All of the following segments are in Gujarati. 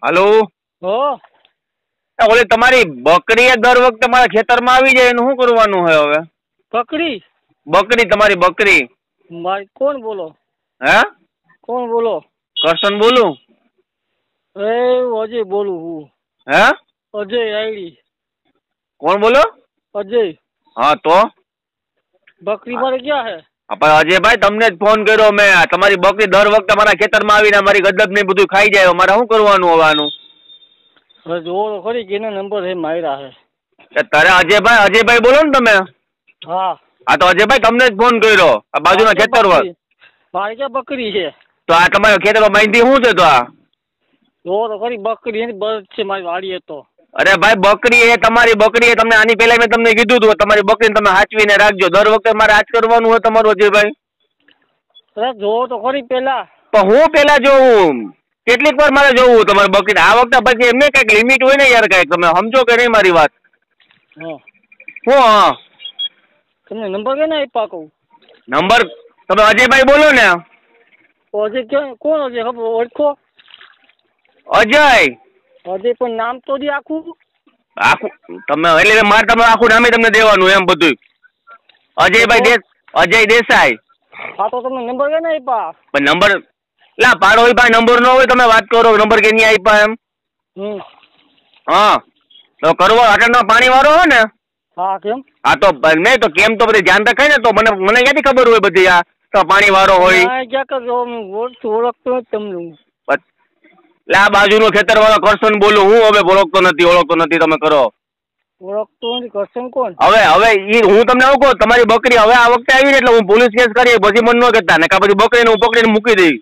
હાલો. હો ઓલી તમારી બકરી દર વખતે મારા ખેતરમાં આવી જાય એનું શું કરવાનું છે હવે? બકરી બકરી તમારી બકરી. મારી કોણ બોલો? હે કોણ બોલો? કરશન બોલું. એ અજય બોલું હું. હે અજય આઈડી. કોણ બોલો? અજય. હા તો બકરી મારે ક્યાં હે? પણ અજયભાઈ તમને જ ફોન કર્યો મેં. તમારી બકરી દર વખતે મારા ખેતરમાં આવીને મારી ગદબ ને બધું ખાઈ જાય. મારે શું કરવાનું હોવાનું? હવે જોવો તો ખરી કેનો નંબર હે માર્યા હે. તારે અજયભાઈ બોલો ને તમે? હા હા તો અજયભાઈ તમને જ ફોન કર્યો. આ બાજુના ખેતર મારી ક્યાં બકરી છે? તો આ તમારા ખેતરમાં બાંધી શું છે? તો આ જોવો તો ખરી બકરી એની બસ છે મારી વાડીએ તો. અરે ભાઈ બકરી એ તમારી બકરી એ તમને આની પહેલા મેં તમને કીધું હતું તમારી બકરીને તમે સાચવીને રાખજો. દર વખતે મારે આજ કરવાનું હોય તમારું અજયભાઈ? અરે જોવો તો ખરી પેલા. પણ હું પેલા જોઉં? કેટલીક વાર મારે જોવું તમારી બકરીને? આ વખતે પછી એમને કઈક લિમિટ હોય ને યાર, કઈક તમે સમજો કે નહીં મારી વાત? હા હું હા તમને નંબર કે ના આપ્યા કહું? નંબર તમે અજયભાઈ બોલો ને? અજય ક્યાં? કોણ અજય? ખબર ઓળખો? અજય. અજય પણ નામ તો દી આખું. આખું તમે એટલે મારે તમે આખું નામે તમને દેવાનું એમ બધું? અજયભાઈ અજય દેસાઈ. હા તો તમને નંબર કે ના આપ્યા? પણ નંબર લા પાડો હોય ભાઈ, નંબર ન હોય તમે વાત કરો નંબર કે નહીં આપ્યા એમ? હા તો કરવો અટણનો પાણી વાળો હોય ને? હા કેમ? હા તો નહીં તો કેમ તો બધી ધ્યાન રખાય ને. તો મને ક્યાંથી ખબર હોય બધી આ તો પાણી વાળો હોય? ક્યાં કરજો ઓળખતો નથી તમને. લા બાજુનો ખેતર વાળો કરશન બોલું હું. હવે ઓળખતો નથી તમે કરો. ઓળખતો નથી કરશન કોણ? હવે હું તમને આવું કહું, તમારી બકરી હવે આ વખતે આવી ને એટલે હું પોલીસ કેસ કરી પછી મને ન કહેતા ને કા પછી બકરીને હું પકડીને મૂકી દઈ.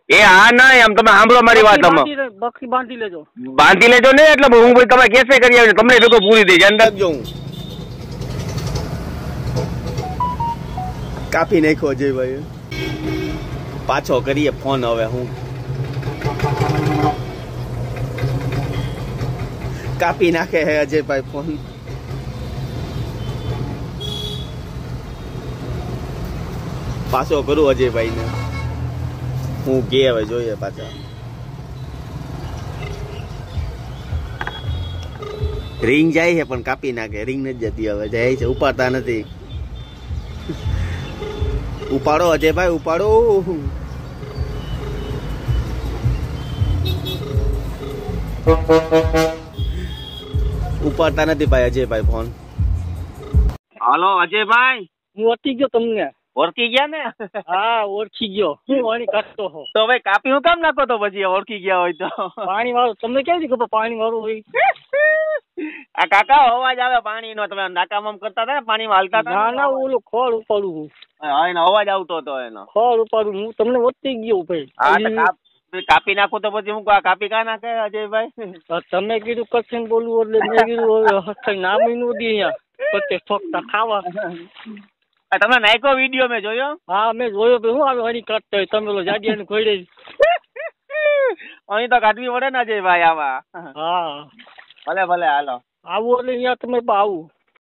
એ હા ના એમ તમે સાંભળો મારી વાત. બકરી બાંધી લેજો ને એટલે હું ભાઈ તમે કેસે કરી આવીને તમને ભેગો પૂરી દઈ. ધ્યાન રાખજો. હું કાપી નાખ્યો અજયભાઈ. પાછો કરીએ ફોન હવે. હું કાપી નાખે હે અજયભાઈ ફોન. પાછો કરું અજયભાઈ ને. હું કે હવે જોઈએ પાછા. રિંગ જાય છે પણ કાપી નાખે. રિંગ નથી જતી હવે, જાય છે ઉપાડતા નથી. ઉપાડો અજયભાઈ ઉપાડો. ઉપાડતા નથી ભાઈ અજયભાઈ ફોન. હાલો અજયભાઈ. હું ઓળખી ગયો તમને. ઓળખી ગયા ને? હા ઓળખી ગયો. હું પાણી કાઢતો હો. તો ભાઈ કાપી હું કામ નાખો તો પછી ઓળખી ગયા હોય તો? પાણી વાળું તમને ક્યાંથી ખબર પાણી વાળું હોય? આ કાકા અવાજ આવે પાણી નો. તમે નાકામ કરતા હતા ને પાણીમાં હાલતા હતા? ના ના ઓલું ખોળ ઉપાડું. હા એનો અવાજ આવતો હતો એનો. ખોળ ઉપાડું હું તમને ઓળખી ગયો ભાઈ. હા કાપી નાખો તો પછી હું કાપી કા નાખે અજયભાઈ? તમે કીધું કરશન બોલવું એટલે મેં કીધું નામ નું દી અહીંયા પચે ઠોકતા ખાવા. તમે નાખ્યો વિડીયો મેં જોયો? હા મેં જોયો. હું આવે હરી કાઢતા હોય તમે ઓલો જાડિયા ખોડે. અહીં તો કાઢવી પડે ને અજયભાઈ આવા. હા ભલે હાલો આવું એટલે અહીંયા તમે આવું.